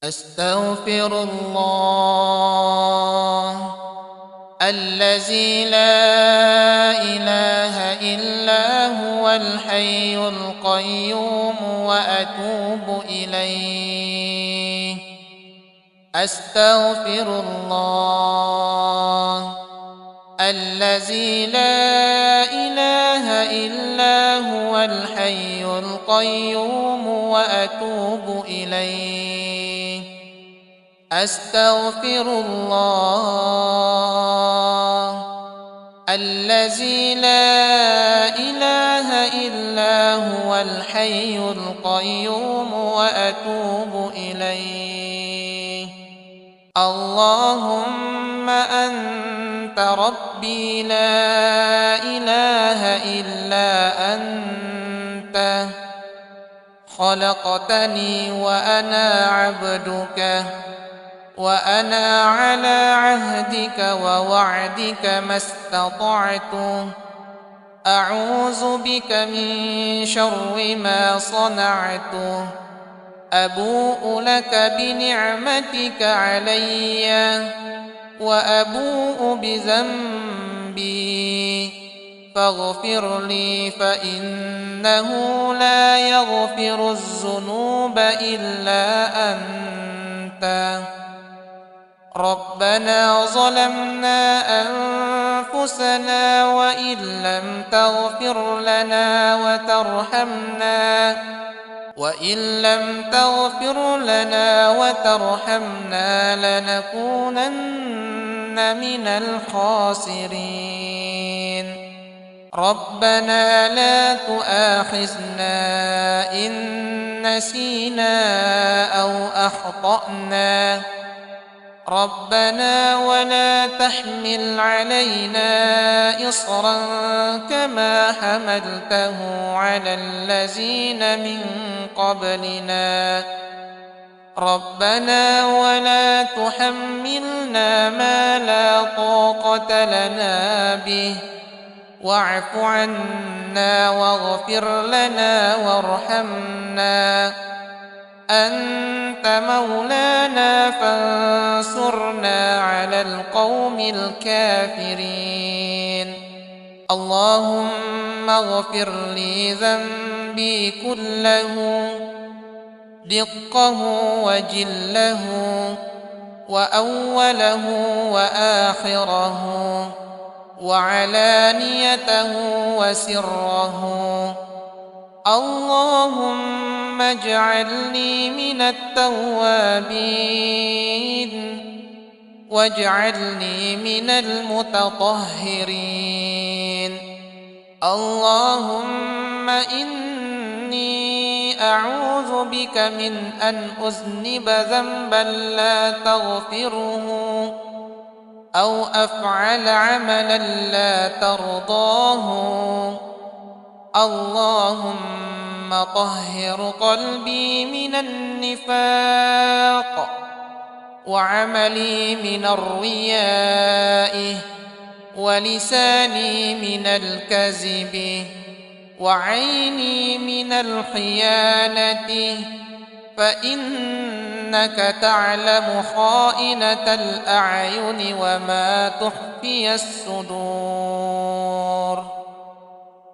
أستغفر الله الذي لا إله إلا هو الحي القيوم وأتوب إليه. أستغفر الله الذي لا إله إلا هو الحي القيوم وأتوب إليه. أستغفر الله الذي لا إله إلا هو الحي القيوم وأتوب إليه. اللهم أنت ربي لا إله إلا أنت، خلقتني وأنا عبدك، وأنا على عهدك ووعدك ما استطعت، أعوذ بك من شر ما صنعت، أبوء لك بنعمتك علي وأبوء بذنبي، فاغفر لي فإنه لا يغفر الذنوب إلا أنت. ربنا ظلمنا أنفسنا وإن لم تغفر لنا وترحمنا لنكونن من الخاسرين. ربنا لا تؤاخذنا إن نسينا أو أخطأنا. ربنا ولا تحمل علينا إصرا كما حملته على الذين من قبلنا. ربنا ولا تحملنا ما لا طاقة لنا به، واعف عنا واغفر لنا وارحمنا، أنت مولانا فانصرنا على القوم الكافرين. اللهم اغفر لي ذنبي كله، دقه وجله وأوله وآخره وعلانيته وسره. اللهم اجعلني من التوابين واجعلني من المتطهرين. اللهم إني أعوذ بك من أن أذنب ذنبا لا تغفره أو أفعل عملا لا ترضاه. اللهم طهر قلبي من النفاق، وعملي من الرياء، ولساني من الكذب، وعيني من الخيانة، فإنك تعلم خائنة الأعين وما تخفي الصدور.